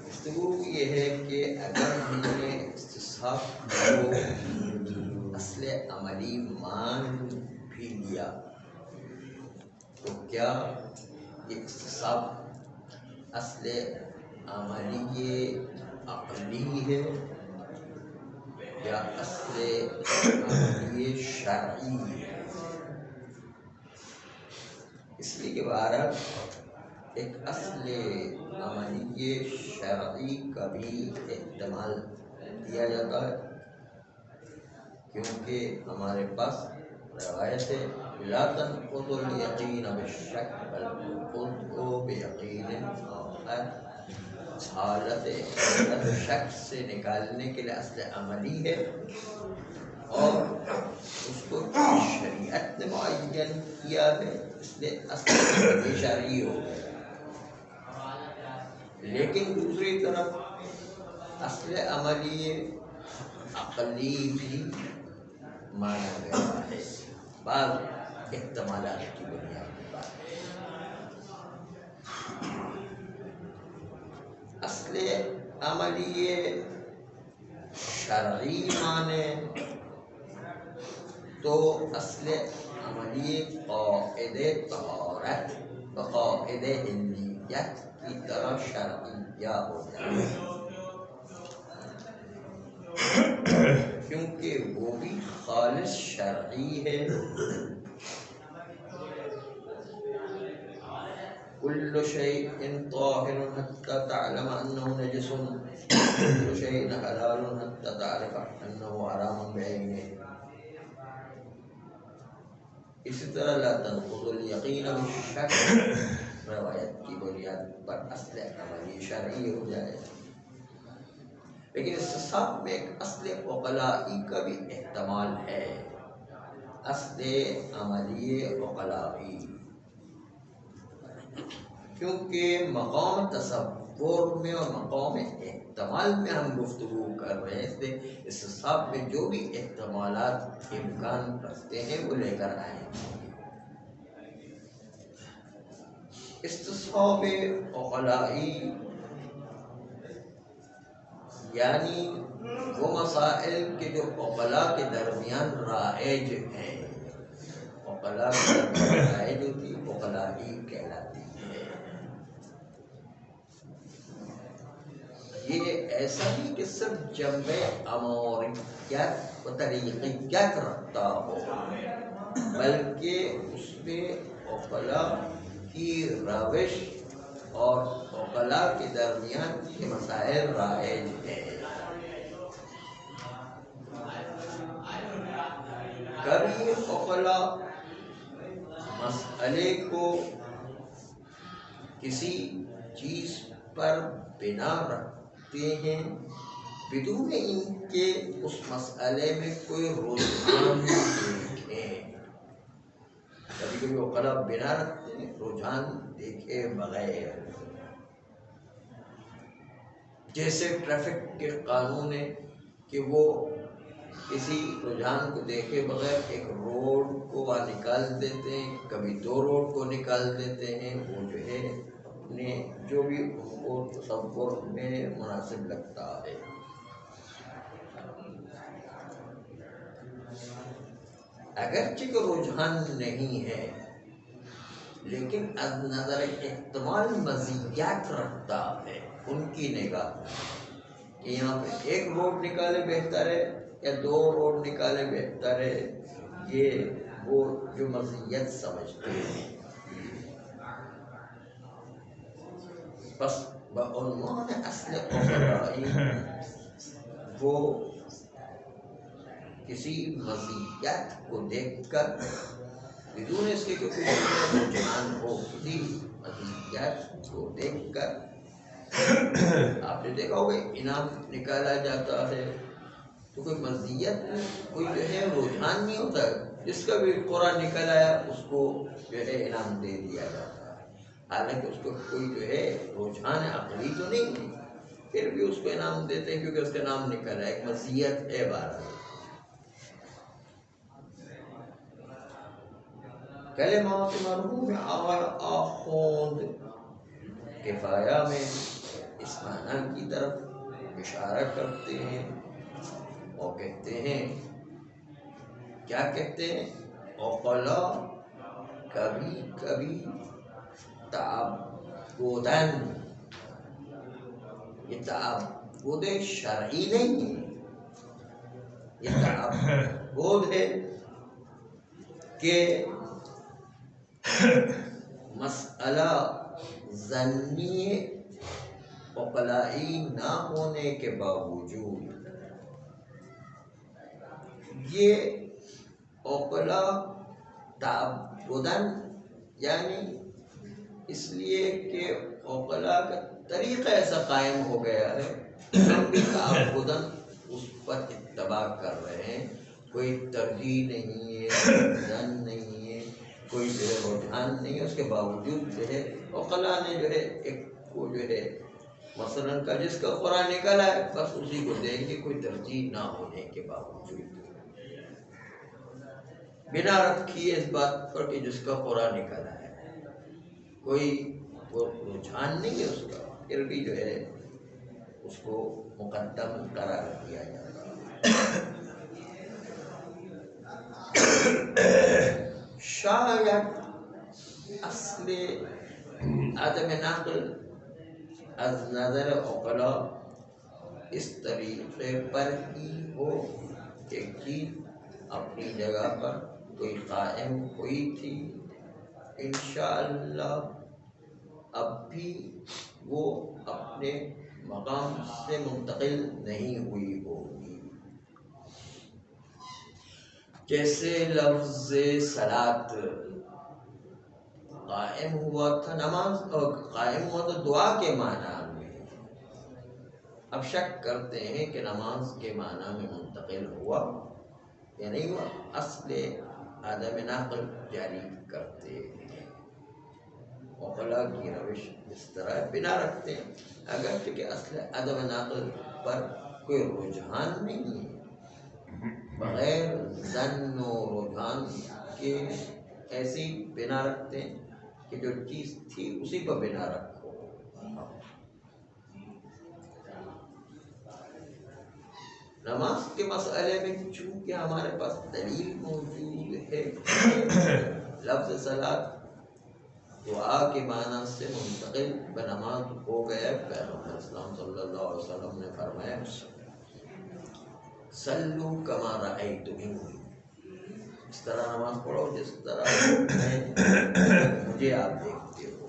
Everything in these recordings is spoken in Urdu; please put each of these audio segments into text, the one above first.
گفتگو یہ ہے کہ اگر ہم نے استصحاب کو اصل عملی مان بھی لیا تو کیا یہ استصحاب اصل عملی عقلی ہے یا اصل عملی شرعی ہے؟ اس لیے کہ بہرحال ایک اصل عملی شرعی کا بھی احتمال دیا جاتا ہے، کیونکہ ہمارے پاس روایت ہے لا تنقض الیقین بالشک بل خذہ بیقین، حالت شک سے نکالنے کے لیے اصل عملی ہے اور اس کو شریعت نے معین کیا ہے، اس لیے اصل عملی شرعی ہو گیا۔ لیکن دوسری طرف اصل عملی عقلی بھی مانا گیا ہے بعض احتمالات کی بنیاد پر۔ اصل عملی شرعی مانے تو اصل عملی قاعد طہارت و قاعد علیت کی طرح شرعیہ ہو جائے، کیونکہ وہ بھی خالص شرعی ہے۔ کل شیء طاہر حتی تعلم انہ نجس، کل شیء حلال حتی تعرف انہ حرام بعینہ۔ اسی طرح لا تنقض الیقین بالشک روایت کی بنیاد پر اصل عملی شرعی ہو جائے، لیکن استصحاب میں ایک اصل عقلائی کا بھی احتمال ہے، اصل عملی عقلائی، کیونکہ مقام تصور میں اور مقام احتمال میں ہم گفتگو کر رہے تھے، استصحاب میں جو بھی احتمالات امکان رکھتے ہیں وہ لے کر آئیں۔ استصحاب عقلائی یعنی وہ مسائل کے جو عقلاء کے درمیان رائج ہیں، عقلاء کے درمیان رائج ہوتی عقلائی کہلاتی ہے۔ یہ ایسا نہیں کہ صرف جنبہ اموریت و طریقیت رکھتا ہو، بلکہ اس میں عقلاء کی روش اور عقلاء کے درمیان کے مسائل رائج ہیں۔ کبھی عقلاء مسئلے کو کسی چیز پر بنا رکھتے ہیں بدون ان کے اس مسئلے میں کوئی رجحان دیکھیں، کبھی کبھی عقلاء بنا رکھتے ہیں رجحان دیکھے بغیر، جیسے ٹریفک کے قانون ہے کہ وہ کسی رجحان کو دیکھے بغیر ایک روڈ کو وہاں نکال دیتے ہیں، کبھی دو روڈ کو نکال دیتے ہیں، وہ جو ہے اپنے جو بھی ان کو تصور میں مناسب لگتا ہے۔ اگرچہ کہ رجحان نہیں ہے لیکن از نظر احتمال مزیت رکھتا ہے ان کی نگاہ کہ یہاں پہ ایک روڈ نکالے بہتر ہے یا دو روڈ نکالے بہتر ہے، یہ وہ جو مزیت سمجھتے ہیں۔ بس بعنوان اصل عقلائی وہ کسی مزیت کو دیکھ کر بدون اس کے کسی رجحان ہو، کسی مزیت کو دیکھ کر آپ نے دیکھا ہوگا انعام نکالا جاتا ہے تو کوئی مزیت کوئی جو ہے رجحان نہیں ہوتا، جس کا بھی قرآن نکل آیا اس کو جو ہے انعام دے دیا جاتا ہے، حالانکہ اس کو کوئی جو ہے رجحان عقلی تو نہیں، پھر بھی اس کو انعام دیتے ہیں کیونکہ اس کا نام نکل رہا ہے، ایک مزیت ہے بہرحال۔ کلمات مرحوم آخوند کفایہ میں اس معنی کی طرف اشارہ کرتے ہیں اور کہتے ہیں، کیا کہتے ہیں؟ عقلا کبھی کبھی تعبداً، یہ تعبد شرعی نہیں ہے، یہ تعبد ہے کہ مسئلہ ظنی عقلائی نہ ہونے کے باوجود یہ عقلا تعبداً، یعنی اس لیے کہ عقلا کا طریقہ ایسا قائم ہو گیا ہے، ہم بھی تعبداً اس پر اتباع کر رہے ہیں، کوئی ترجیح نہیں ہے، ظن نہیں ہے، کوئی جو ہے رجحان نہیں ہے، اس کے باوجود جو ہے عقلا نے جو ہے ایک کو جو ہے مثلاً کا جس کا قرآن نکلا ہے بس اسی کو دیں گے، کوئی ترجیح نہ ہونے کے باوجود، بنا رکھی ہے اس بات پر کہ جس کا قرآن نکلا ہے، کوئی رجحان نہیں ہے اس کا، پھر بھی جو ہے اس کو مقدم قرار دیا جاتا ہے۔ شاید اصل عدم نقل از نظر عقلا اس طریقے پر ہی ہو کہ چیز اپنی جگہ پر کوئی قائم ہوئی تھی، انشاءاللہ اب بھی وہ اپنے مقام سے منتقل نہیں ہوئی ہوگی، جیسے لفظ صلاۃ قائم ہوا تھا نماز، اور قائم ہوا تو دعا کے معنی میں، اب شک کرتے ہیں کہ نماز کے معنی میں منتقل ہوا یا نہیں ہوا، اصل عدم نقل جاری کرتے ہیں، عقلا کی روش اس طرح بنا رکھتے ہیں، اگرچہ کہ اصل عدم نقل پر کوئی رجحان نہیں ہے، بغیر ظن و رجحان کے ایسی بنا رکھتے ہیں کہ جو چیز تھی اسی پر بنا رکھو۔ نماز کے مسئلے میں چونکہ ہمارے پاس دلیل موجود ہے، لفظ صلاۃ دعا کے معنی سے منتقل بنماز ہو گیا، پیغمبر اسلام صلی اللہ علیہ وسلم نے فرمایا صلو کما رأیتمونی، اس طرح نماز پڑھو جس طرح مجھے آپ دیکھتے ہو۔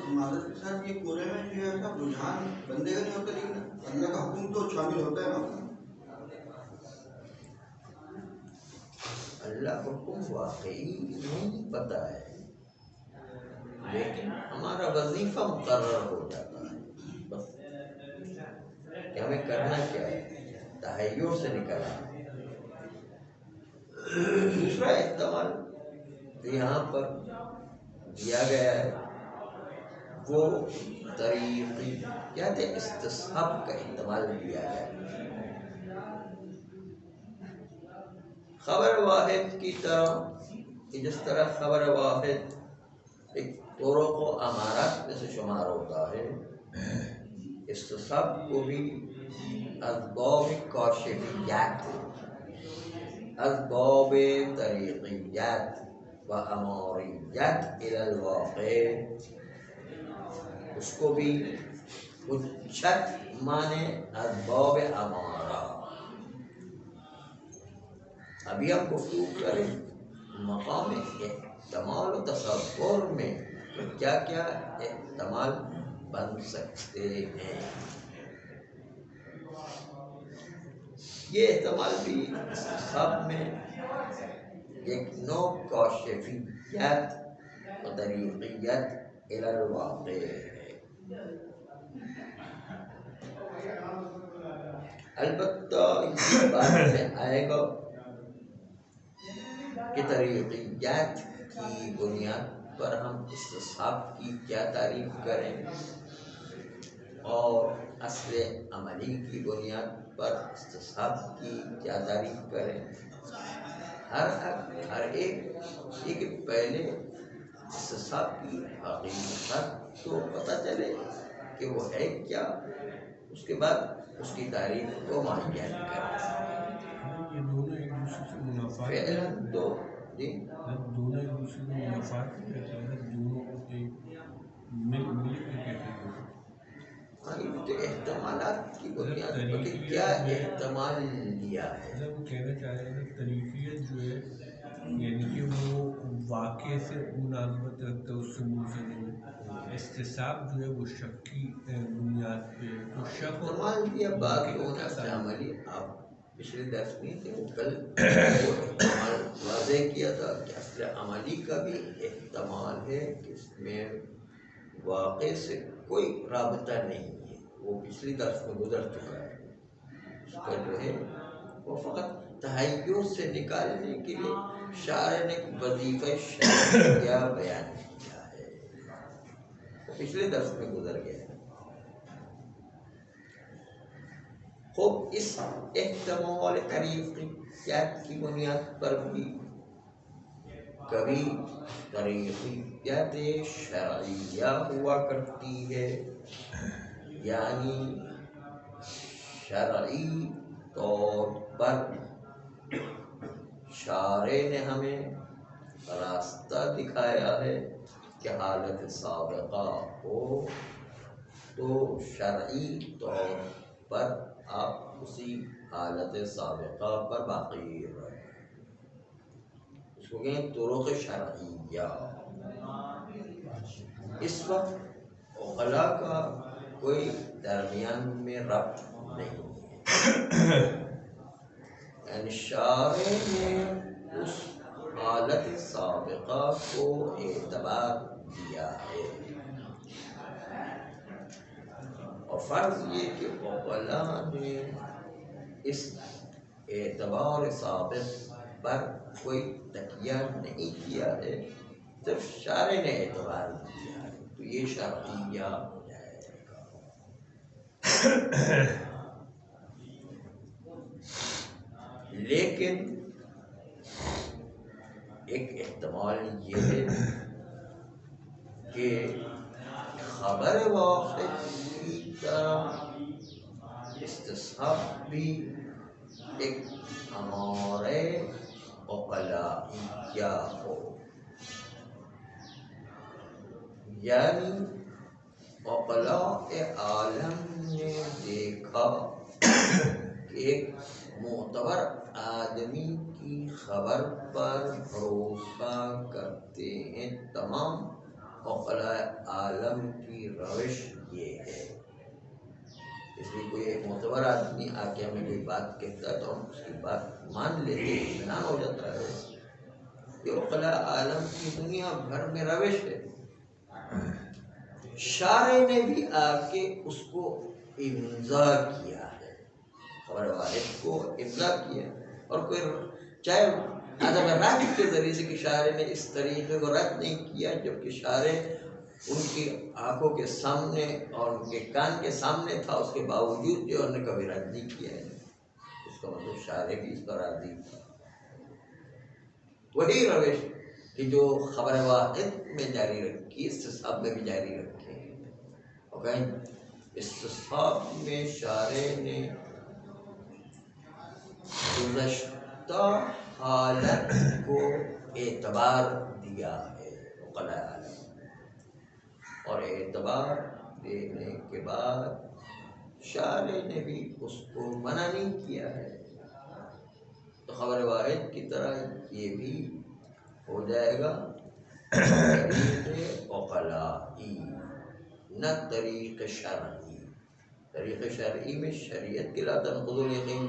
معذرت کے ساتھ یہ پورے میں جو ہے سب رجحان بندے کا نہیں ہوتا، لیکن اللہ کا حکم تو شامل ہوتا ہے نا۔ اللہ کا حکم واقعی نہیں پتہ ہے، لیکن ہمارا وظیفہ مقرر ہو جاتا ہے بس کہ ہمیں کرنا کیا ہے، تحیر سے نکلنا۔ دوسرا احتمال یہاں پر دیا گیا ہے وہ طریقی کہتے ہیں استصحاب کا احتمال دیا گیا ہے، خبر واحد کی طرح، جس طرح خبر واحد ایک طرق و امارات میں سے شمار ہوتا ہے، استصحاب کو بھی اسباب کاشفیات، اسباب طریقیات و اماریات الی الواقع، اس کو بھی حجت مانے اسباب امارہ۔ ابھی ہم گفتگو کریں مقام احتمال و تصور میں کیا کیا احتمال بن سکتے ہیں، یہ احتمال بھی سب میں ایک نوع کاشفیت و طریقیت الی الواقع ہے۔ البتہ یہ بات میں آئے گا کہ طریقیات کی بنیاد پر ہم استصحاب کی کیا تعریف کریں اور اصل عملی کی بنیاد پر استصحاب کی کیا تعریف کریں. ہر ایک کہ پہلے استصحاب کی حقیقت تو پتہ چلے کہ وہ ہے کیا، اس کے بعد اس کی تعریف کو معین کریں. یہ دونوں ایک دوسرے سے منافات فعلاً تو دونوں ایک دوسرے سے منافات کہتے ہیں، دونوں مل کے کہتے ہیں. یہ تو احتمالات کی بنیاد پر کہ کیا احتمال لیا ہے. وہ کہنا چاہ رہے ہیں طریقیت جو ہے یعنی کہ وہ واقع سے مناسبت رکھتا ہے، اس سے منسلک. استصحاب جو ہے وہ شک کی بنیاد پہ، تو شک اور احتمال دیا بات ہونا سے عملی. آپ پچھلے درس میں تھے، وہ کل وہ احتمال واضح کیا تھا کہ اصل عملی کا بھی احتمال ہے کہ اس میں واقع سے کوئی رابطہ نہیں ہے. وہ پچھلی درس میں گزر چکا ہے. اس کا جو ہے وہ فقط تحیر سے نکالنے کے لیے شاعر نے وظیفہ شرعیہ بیان کیا ہے. وہ پچھلے درس میں گزر گیا. خوب اس احتمال طریقیات کی بنیاد پر بھی کبھی طریقیات شرعیہ ہوا کرتی ہے، یعنی شرعی طور پر شارع نے ہمیں راستہ دکھایا ہے کہ حالت سابقہ ہو تو شرعی طور پر آپ اسی حالت سابقہ پر باقی رہیں. اس کو کہیں طرق شرعیہ. اس وقت عقلاء کا کوئی درمیان میں ربط نہیں ہے، یعنی شارع نے اس حالت سابقہ کو اعتبار دیا ہے. اور فرض یہ کہ عقلاء نے اس اعتبار سابق پر کوئی تکیہ نہیں کیا ہے، صرف شارع نے اعتبار دیا ہے، تو یہ شرعیہ ہو جائے گا. لیکن ایک احتمال یہ ہے کہ خبر واحد کی طرح استصحاب بھی ایک امارے عقلائیہ ہو، یعنی عقلاء عالم نے دیکھا کہ ایک معتبر آدمی کی خبر پر بھروسہ کرتے ہیں. تمام عقلاء عالم کی روش یہ ہے. اس لیے کوئی ایک معتبر آدمی آ کے ہمیں کوئی بات کہتا ہے تو ہم اس کی بات مان لیتے ہیں، اطمینان ہو جاتا ہے. یہ عقلاء عالم کی دنیا بھر میں روش ہے. شارع نے بھی آ کے اس کو امضا کیا ہے، خبر واحد کو امضا کیا. اور کوئی چاہے عدم رد کے ذریعے سے کہ شارع نے اس طریقے کو رد نہیں کیا، جبکہ شارع ان کی آنکھوں کے سامنے اور ان کے کان کے سامنے تھا، اس کے باوجود جو انہوں نے کبھی رد نہیں کیا ہے. اس کا مطلب شارع بھی اس پر راضی تھا. وہی روش کہ جو خبر واحد میں جاری رکھی استصحاب میں بھی جاری رکھے. اور کہیں استصحاب میں شارع نے گزشتہ حالت کو اعتبار دیا ہے عقلاء عالم، اور اعتبار دینے کے بعد شارع نے بھی اس کو منع نہیں کیا ہے. تو خبر واحد کی طرح یہ بھی ہو جائے گا طریق عقلائی، نہ طریق شرعی. طریق شرعی میں شریعت کی لا تنقض الیقین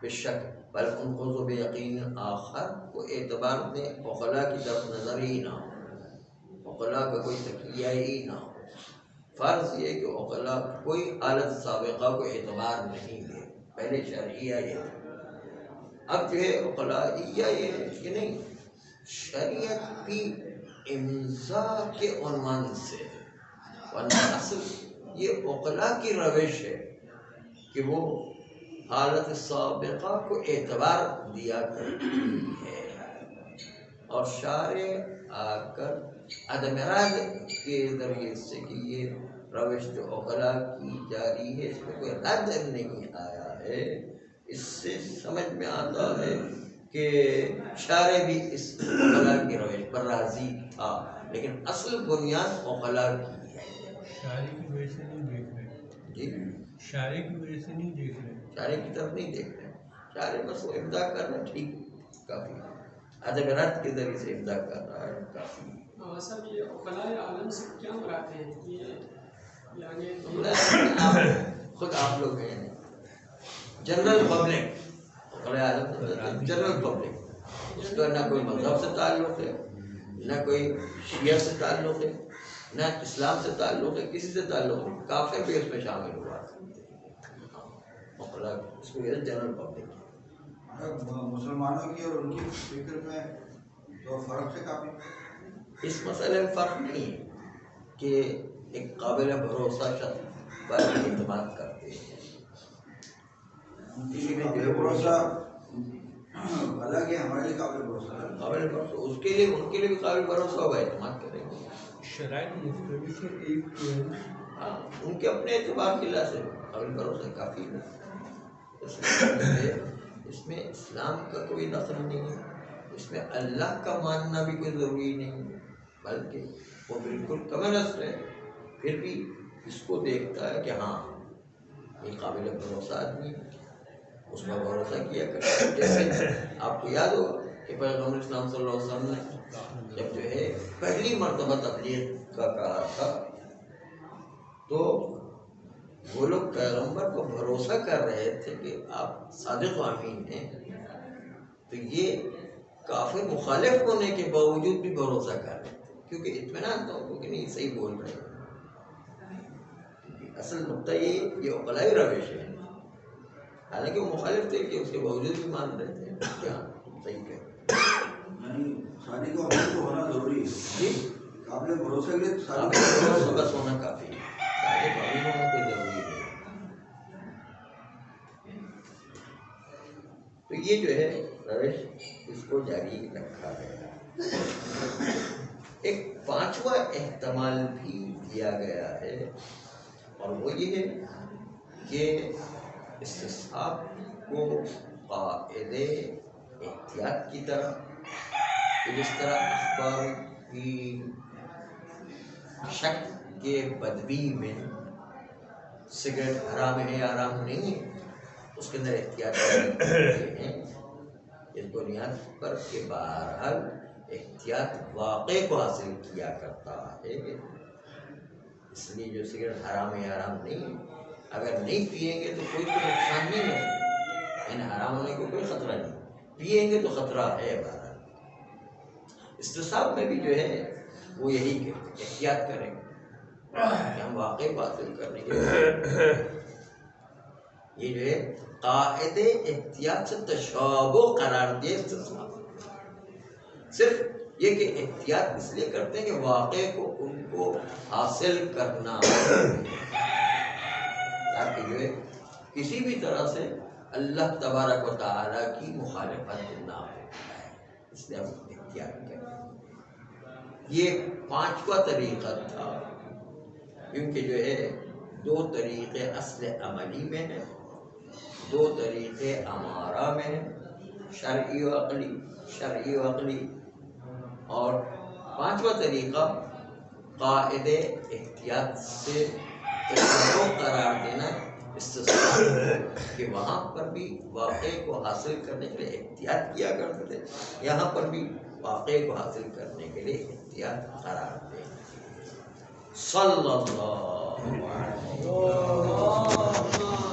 بالشک بل انقض بیقین آخر کو اعتبار میں عقلاء کی طرف نظر ہی نہ ہو، عقلاء کا کوئی تکیہ ہی نہ ہو. فرض یہ کہ عقلاء کوئی حالت سابقہ کو اعتبار نہیں دے، پہلے شرعیہ یہ ہے، اب جو ہے عقلائیہ یہ ہے کہ نہیں، شریعت بھی امضا کے عنوان سے ہے، ورنہ اصل یہ عقلاء کی روش ہے کہ وہ حالت سابقہ کو اعتبار دیا کرتی ہے، اور شارع آ کر عدم رد کے ذریعے سے کہ یہ روش جو عقلاء کی جاری ہے اس میں کوئی رد نہیں آیا ہے، اس سے سمجھ میں آتا ہے کہ شارع بھی اس عقلاء کی روش پر راضی تھا، لیکن اصل بنیاد عقلاء کی ہے۔ شارع کی وجہ سے نہیں دیکھ رہے، جی شارع کی وجہ سے نہیں دیکھ رہے، شارع کی طرف نہیں دیکھ رہے، شارع بس وہ ابداع کر رہا ہے، ٹھیک کافی ہے، عدم رد کے ذریعے سے ابداع کر رہا ہے، کافی ہے۔ صاحب یہ عقلاء عالم سے کیا مراد ہیں؟ یہ یعنی آپ خود آپ لوگ ہیں جنرل پبلک، عقلاء عالم جنرل پبلک، اس کا نہ کوئی مذہب سے تعلق ہے، نہ کوئی شیعہ سے تعلق ہے، نہ اسلام سے تعلق ہے، کسی سے تعلق ہے، کافر بھی اس میں شامل ہوا عقلاء، اس کو یہ جنرل پبلک۔ مسلمانوں کی اور ان کی فکر میں تو فرق سے کافی، اس مسئلے میں فرق نہیں ہے کہ ایک قابل بھروسہ شخص پر اعتماد کرتے ہیں، کسی میں قابل بھروسہ الگ ہے، ہمارے لیے قابل بھروسہ ہے، قابل بھروسہ اس کے لیے، ان کے لیے بھی قابل بھروسہ ہوگا، اعتماد کریں گے، شرائط مختلف سے ایک ہاں ان کے اپنے اعتبار کی لحاظ سے قابل بھروسہ کافی ہے، اس میں اسلام کا کوئی دخل نہیں ہے، اس میں اللہ کا ماننا بھی کوئی ضروری نہیں ہے، بلکہ وہ بالکل کمن اصل ہے، پھر بھی اس کو دیکھتا ہے کہ ہاں یہ قابل بھروسہ آدمی ہے، اس پر بھروسہ کیا کرتا ہے۔ جیسے آپ کو یاد ہوگا کہ پیغمبر اسلام صلی اللہ علیہ وسلم نے جب جو ہے پہلی مرتبہ تبلیغ کا کہا تھا تو وہ لوگ پیغمبر کو بھروسہ کر رہے تھے کہ آپ صادق و امین ہیں، تو یہ کافر مخالف ہونے کے باوجود بھی بھروسہ کر رہے تھے، کیونکہ اطمینان تھا ان کو کہ نہیں صحیح بول رہے ہیں۔ اصل نقطہ یہ عقلائی روش ہے، حالانکہ وہ مخالف تھے کہ اس کے باوجود بھی مان رہے تھے کہ ہاں صحیح کہہ رہے ہیں۔ یعنی شادی کا وقت تو ہونا ضروری ہے، جی قابل بھروسے کے لیے قابل بھروسہ بس ہونا کافی ہے، صادق و امین ہونا کوئی ضروری نہیں۔ تو یہ جو ہے روش اس کو جاری رکھا گیا۔ ایک پانچواں احتمال بھی دیا گیا ہے، اور وہ یہ ہے کہ استصحاب کو قاعد احتیاط کی طرح، کہ جس طرح اخبار کی شک کے بدبی میں سگریٹ حرام ہے یا حرام نہیں ہے، اس کے اندر احتیاط کرتے ہیں، اس بنیاد پر کہ بہرحال احتیاط واقع کو حاصل کیا کرتا ہے، اس لیے جو سگریٹ حرام ہے یا حرام نہیں ہے، اگر نہیں پئیں گے تو کوئی تو نقصان نہیں ہے، یعنی حرام ہونے کو کوئی خطرہ نہیں، پئیں گے تو خطرہ ہے۔ بہرحال استصحاب میں بھی جو ہے وہ یہی کہ احتیاط کریں کہ ہم واقعی کو حاصل کرنے کے لیے، یہ جو ہے قاعد احتیاط سے تشابہ قرار دیا استصحاب، صرف یہ کہ احتیاط اس لیے کرتے ہیں کہ واقع کو ان کو حاصل کرنا تاکہ جو ہے کسی بھی طرح سے اللہ تبارک و تعالیٰ کی مخالفت نہ ہو، اس لیے ہم احتیاط کریں۔ یہ پانچواں طریقہ تھا، کیونکہ جو ہے دو طریقے اصل عملی میں ہیں، دو طریقے امارہ میں ہیں، شرعی و عقلی، اور پانچواں طریقہ قاعد احتیاط سے تشابہ قرار دینا استصحاب، کہ وہاں پر بھی واقعے کو حاصل کرنے کے لیے احتیاط کیا کرتے تھے، یہاں پر بھی واقعے کو حاصل کرنے کے لیے احتیاط قرار دیں۔ صلی اللہ علیہ وسلم۔